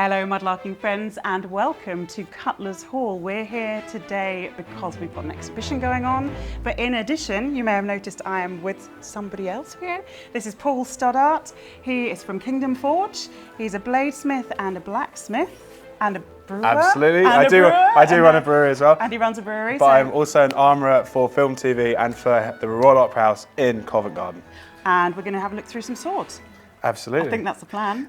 Hello mudlarking friends and welcome to Cutlers Hall. We're here today because we've got an exhibition going on, but in addition you may have noticed I am with somebody else here. This is Paul Stoddart. He is from Kingdom Forge. He's a bladesmith and a blacksmith and a brewer. Absolutely, I do run a brewery as well. And he runs a brewery. But I'm also an armourer for film, TV and for the Royal Opera House in Covent Garden. And we're going to have a look through some swords. Absolutely. I think that's the plan.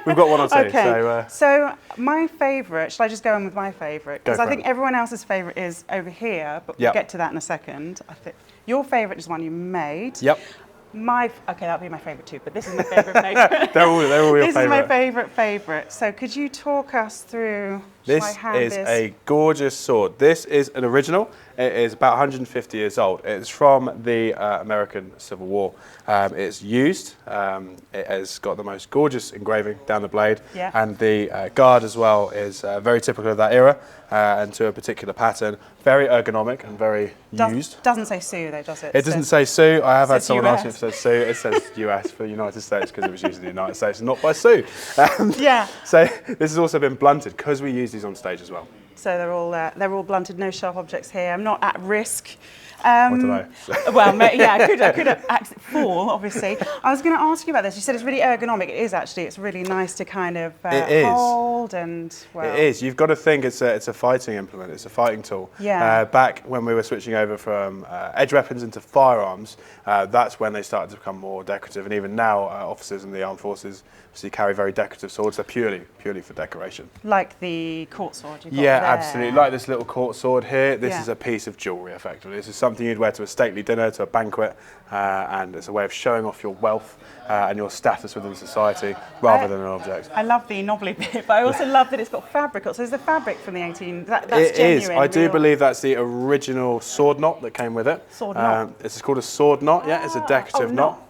We've got one or two. Okay. So my favourite, shall I just go in with my favourite? Because I think everyone else's favourite is over here, but we'll get to that in a second. I think your favourite is one you made. Yep. Okay, that'll be my favourite too, but this is my favourite. they're all your favourite. This is my favourite. So could you talk us through? This is a gorgeous sword. This is an original. It is about 150 years old. It's from the American Civil War. It's used. It has got the most gorgeous engraving down the blade, and the guard as well is very typical of that era and to a particular pattern. Very ergonomic and very used. Doesn't say Sue though, does it? It doesn't say Sue. I have had someone US. ask me if it says Sue. It says US for the United States because it was used in the United States and not by Sue. So this has also been blunted because we use these on stage as well. So they're all blunted, no sharp objects here. I'm not at risk. What did I say? Well, yeah, I could have fall, obviously. I was going to ask you about this. You said it's really ergonomic. It is actually. It's really nice to kind of hold and, well. It is. You've got to think it's a fighting implement. It's a fighting tool. Yeah. Back when we were switching over from edge weapons into firearms, that's when they started to become more decorative. And even now, officers in the armed forces carry very decorative swords. They're purely for decoration. Like the court sword you've got there. Absolutely. Like this little court sword here. This is a piece of jewellery, effectively. This is something you'd wear to a stately dinner, to a banquet, and it's a way of showing off your wealth and your status within society rather than an object. I love the knobbly bit, but I also love that it's got fabric. So is the fabric from the 18? That's it genuine. Is. I do believe that's the original sword knot that came with it. Sword knot. It's called a sword knot. Yeah, it's a decorative knot.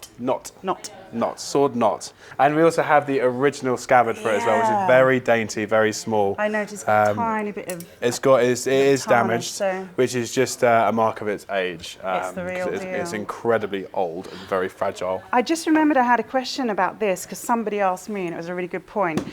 Sword knot. And we also have the original scabbard for it as well, which is very dainty, very small. I noticed a tiny bit of. It is damaged, which is just a mark of its age. It's the real deal. It's incredibly old and very fragile. I just remembered I had a question about this because somebody asked me, and it was a really good point.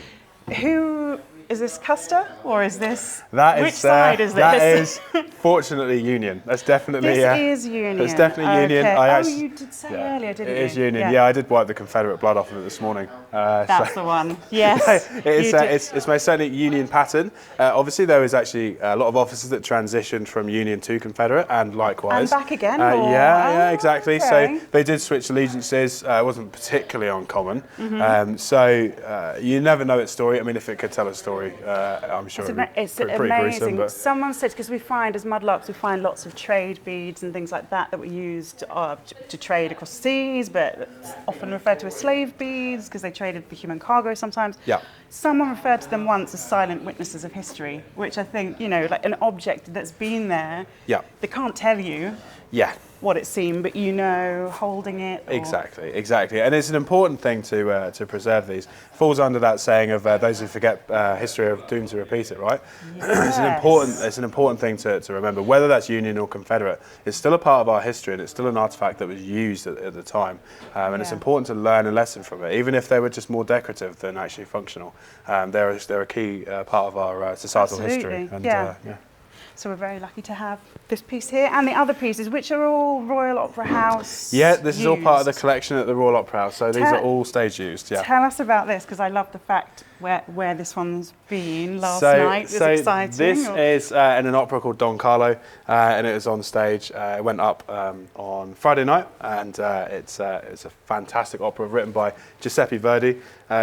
Who is this, Custer, or is this? Which side is this? That is fortunately Union. That's definitely. This is Union. It's definitely Union. You did say earlier, didn't you? It is Union. Yeah, I did wipe the Confederate blood off of it this morning. That's the one. Yes. It's most certainly Union pattern. Obviously, there was actually a lot of officers that transitioned from Union to Confederate, and likewise. And back again. Yeah, exactly. Okay. So they did switch allegiances. It wasn't particularly uncommon. So you never know its story. I mean, if it could tell a story. I'm sure it's pretty amazing. gruesome, but someone said, because we find as mudlarks, we find lots of trade beads and things like that were used to trade across seas, but often referred to as slave beads because they traded for human cargo sometimes. Yeah. Someone referred to them once as silent witnesses of history, which I think, like an object that's been there. Yeah. They can't tell you. Yeah. What it seemed, but holding it. Exactly, and it's an important thing to preserve these. Falls under that saying of those who forget history are doomed to repeat it, right? Yes. It's an important thing to remember. Whether that's Union or Confederate, it's still a part of our history, and it's still an artifact that was used at the time. And it's important to learn a lesson from it, even if they were just more decorative than actually functional. They're a key part of our societal history. And, So we're very lucky to have this piece here and the other pieces, which are all Royal Opera House. Yeah, this is all part of the collection at the Royal Opera House. So these are all stage used. Yeah. Tell us about this, because I love the fact where this one's been last night. It was exciting. This is in an opera called Don Carlo, and it was on stage. It went up on Friday night, and it's a fantastic opera written by Giuseppe Verdi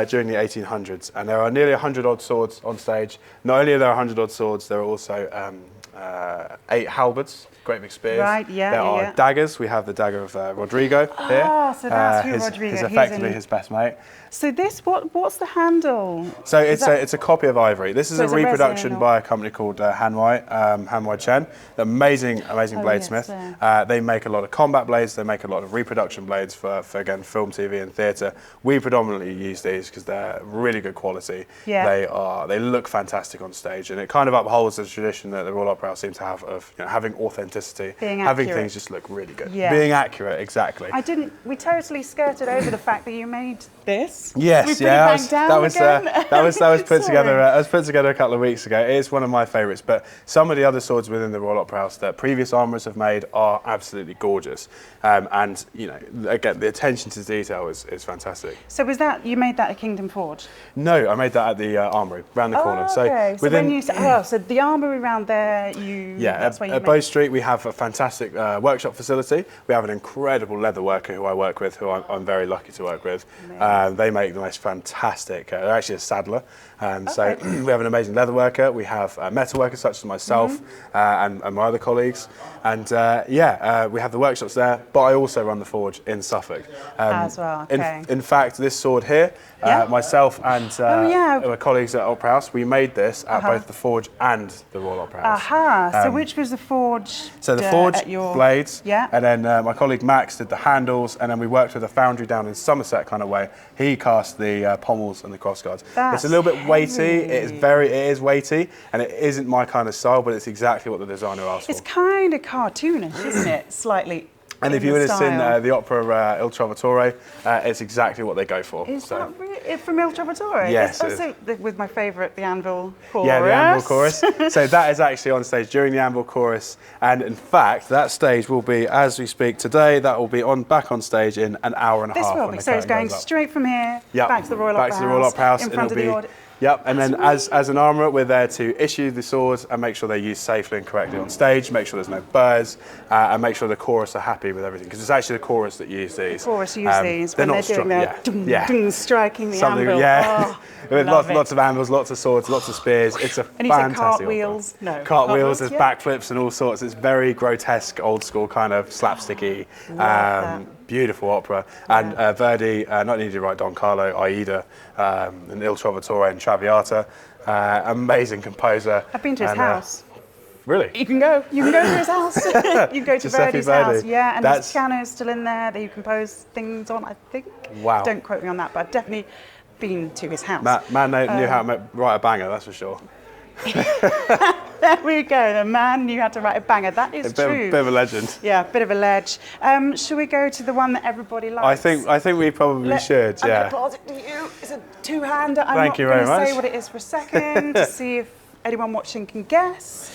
during the 1800s. And there are nearly 100 odd swords on stage. Not only are there 100 odd swords, there are also 8 halberds, great big spears. Right, there are daggers. We have the dagger of Rodrigo here. So that's who Rodrigo is. He's effectively his best mate. So this, what's the handle? So it's a copy of ivory. This is a reproduction by a company called Hanwai Chen. Amazing bladesmith. They make a lot of combat blades. They make a lot of reproduction blades for again, film, TV and theatre. We predominantly use these because they're really good quality. Yeah. They look fantastic on stage, and it kind of upholds the tradition that the Royal Opera opera house seem to have of having authenticity, Being having accurate. things just look really good. Yes. Being accurate, exactly. We totally skirted over the fact that you made this. Yes, We put it yeah, back down again. that was put together. Sorry. I was put together a couple of weeks ago. It is one of my favourites, but some of the other swords within the Royal Opera House that previous armourers have made are absolutely gorgeous. And again, the attention to detail is fantastic. So was that, you made that at Kingdom Forge? No, I made that at the Armoury, round the corner. Okay. So when you so the Armoury around there, that's where you at Bow Street we have a fantastic workshop facility. We have an incredible leather worker who I work with, who I'm very lucky to work with. They make the most fantastic, they're actually a saddler. So we have an amazing leather worker. We have metal workers such as myself and my other colleagues. And we have the workshops there, but I also run the forge in Suffolk. As well, okay. In fact, this sword here, myself and my colleagues at Opera House, we made this at both the Forge and the Royal Opera House. So which was the Forge? So the Forge, at your blades, yeah. And then my colleague Max did the handles, and then we worked with a foundry down in Somerset kind of way. He cast the pommels and the crossguards. That's it's a little bit weighty, heavy. it is weighty, and it isn't my kind of style, but it's exactly what the designer asked for. It's kind of cartoonish, isn't it? Slightly. And if you would have seen the opera Il Trovatore, it's exactly what they go for. Is that really from Il Trovatore? Yes. With my favourite, the Anvil Chorus. Yeah, the Anvil Chorus. So that is actually on stage during the Anvil Chorus. And in fact, that stage will be, as we speak today, that will be back on stage in an hour and a half. This will be. So it's going straight from here back to the Royal Opera House. In front of the audience. Yep, and then as an armourer, we're there to issue the swords and make sure they're used safely and correctly on stage, make sure there's no burrs, and make sure the chorus are happy with everything, because it's actually the chorus that use these. The chorus use these when they're doing their striking the anvil. Yeah, oh, with lots of anvils, lots of swords, lots of spears. It's a and fantastic cartwheels. opera. No, cartwheels, there's backflips and all sorts. It's very grotesque, old school kind of slapsticky. Beautiful opera. And Verdi not only did he write Don Carlo, Aida, and Il Trovatore and Traviata. Amazing composer. I've been to his house. Really? You can go to his house. You can go to Verdi's house. Yeah, and his piano is still in there that you compose things on, I think. Wow. Don't quote me on that, but I've definitely been to his house. Man knew how to write a banger, that's for sure. There we go. The man knew how to write a banger. That is true. Bit of a legend. Yeah, bit of a ledge. Should we go to the one that everybody likes? I think we probably should. I'm Yeah. going to pass it to you. It's a two-hander. I'm Thank you not very going to much. say what it is for a second to see if anyone watching can guess.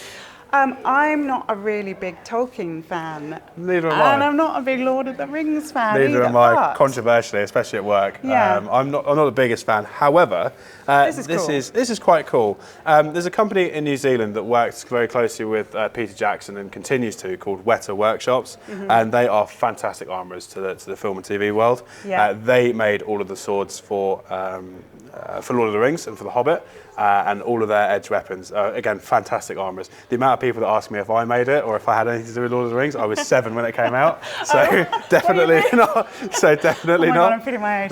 I'm not a really big Tolkien fan. Neither am I. And I'm not a big Lord of the Rings fan Neither either, am I, but controversially, especially at work. Yeah. I'm not the biggest fan. However, this is quite cool. There's a company in New Zealand that works very closely with Peter Jackson and continues to, called Weta Workshops, and they are fantastic armourers to the film and TV world. Yeah. They made all of the swords for Lord of the Rings and for The Hobbit, and all of their edge weapons. Again, fantastic armourers. The amount of people that ask me if I made it or if I had anything to do with Lord of the Rings, I was 7 when it came out, so definitely not. So definitely oh my not. God, I'm feeling my age.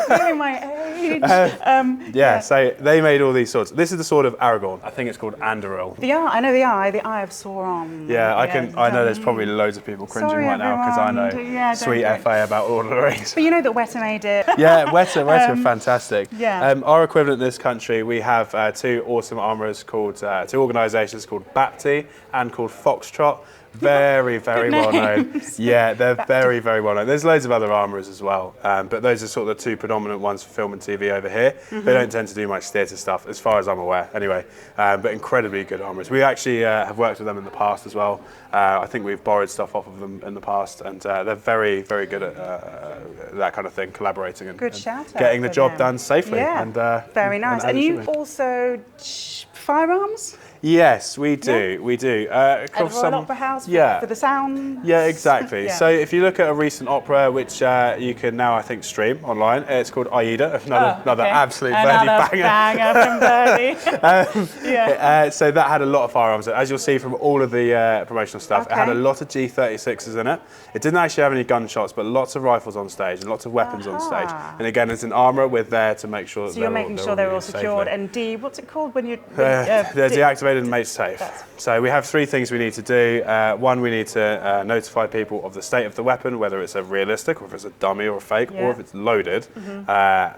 Feeling my age. So they made all these swords. This is the sword of Aragorn. I think it's called Anduril. I know the Eye of Sauron. Yeah, I know there's probably loads of people cringing right now because I know sweet FA about Lord of the Rings. But you know that Weta made it. Yeah, Weta are fantastic. Yeah. Our equivalent in this country, we have two awesome armourers called, two organisations called BAPTI and called Foxtrot. Very, very well known. Yeah, they're very, very well known. There's loads of other armourers as well, but those are sort of the two predominant ones for film and TV over here. They don't tend to do much theatre stuff, as far as I'm aware, anyway. But incredibly good armourers. We actually have worked with them in the past as well. I think we've borrowed stuff off of them in the past, and they're very, very good at that kind of thing, collaborating and getting the job done safely. Yeah, and, very nice. And you also firearms? Yes, we do. We do. At the Royal Opera House for the sound? Yeah, exactly. So if you look at a recent opera, which you can now, I think, stream online, it's called Aida, another absolute Verdi banger. From Verdi. So that had a lot of firearms. As you'll see from all of the promotional stuff, it had a lot of G36s in it. It didn't actually have any gunshots, but lots of rifles on stage and lots of weapons on stage. And again, as an armourer, we're there to make sure that you're making sure they're all secured. And D, what's it called when you... the deactivated traded and made safe. So we have 3 things we need to do. One, we need to notify people of the state of the weapon, whether it's a realistic, or if it's a dummy or a fake, or if it's loaded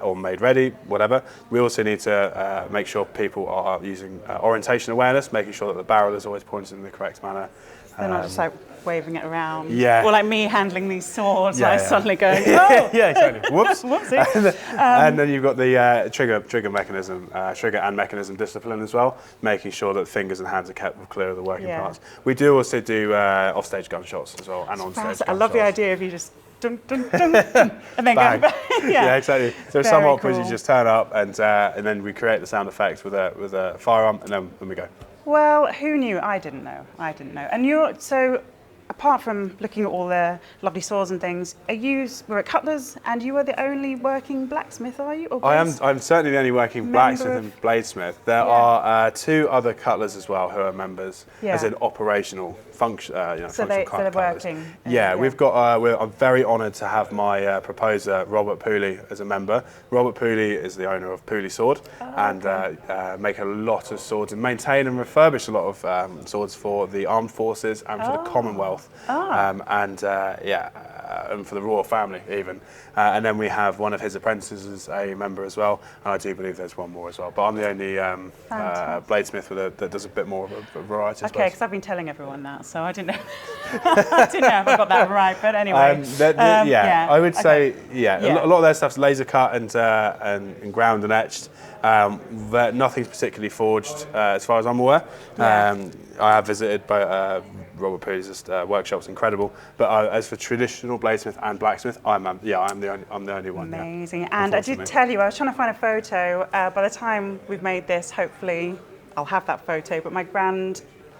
or made ready, whatever. We also need to make sure people are using orientation awareness, making sure that the barrel is always pointed in the correct manner. They're not just like waving it around. Yeah. Or like me handling these swords, suddenly going, oh! Yeah, exactly. Whoops. Whoopsie. And then you've got the trigger mechanism, trigger and mechanism discipline as well, making sure that fingers and hands are kept clear of the working parts. We do also do offstage gunshots as well, and onstage gunshots. I love the idea of you just dun, dun, dun, dun, and then go back. Yeah, exactly. So some operas you just turn up and then we create the sound effects with a firearm, and then we go. Well, who knew? I didn't know. And so apart from looking at all the lovely swords and things, we're at Cutlers, and you are the only working blacksmith, are you? Or I'm certainly the only working blacksmith and bladesmith. There are 2 other cutlers as well who are members, as an operational function. So they're working. I'm very honoured to have my proposer Robert Pooley as a member. Robert Pooley is the owner of Pooley Sword, and make a lot of swords and maintain and refurbish a lot of swords for the armed forces and for the Commonwealth. And for the royal family even. And then we have one of his apprentices as a member as well, and I do believe there's one more as well. But I'm the only bladesmith that does a bit more of a variety. Okay, because I've been telling everyone that, so I didn't know. I didn't know if I got that right, but anyway. I would say, a lot of their stuff's laser cut and ground and etched. Nothing's particularly forged, as far as I'm aware. I have visited Robert Pooley's workshop's incredible, but as for traditional bladesmith and blacksmith, I'm the only one. Amazing. And I did tell you, I was trying to find a photo. By the time we've made this, hopefully I'll have that photo. But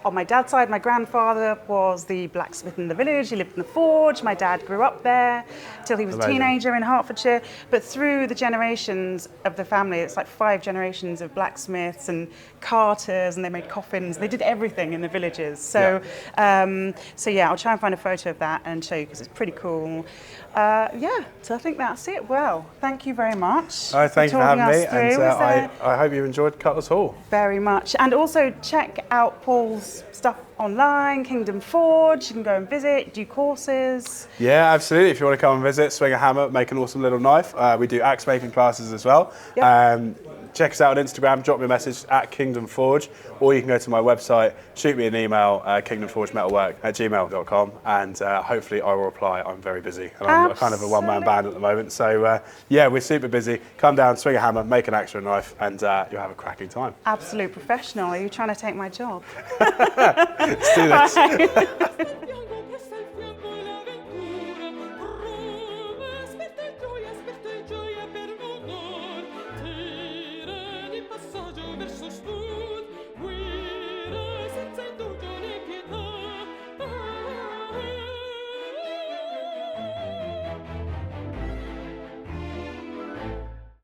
on my dad's side, my grandfather was the blacksmith in the village. He lived in the forge. My dad grew up there till he was a teenager in Hertfordshire. But through the generations of the family, it's like 5 generations of blacksmiths and carters, and they made coffins. They did everything in the villages. So, I'll try and find a photo of that and show you, because it's pretty cool. So I think that's it. Well, thank you very much. Thank you for having me, and I hope you enjoyed Cutlers Hall. Very much. And also check out Paul's stuff online, Kingdom Forge. You can go and visit, do courses. Yeah, absolutely. If you want to come and visit, swing a hammer, make an awesome little knife. We do axe making classes as well. Check us out on Instagram, drop me a message at Kingdom Forge, or you can go to my website, shoot me an email, kingdomforgemetalwork@gmail.com, and hopefully I will reply. I'm very busy, and I'm kind of a one-man band at the moment, so we're super busy. Come down, swing a hammer, make an axe or a knife, and you'll have a cracking time. Absolute professional. Are you trying to take my job? Let's do this.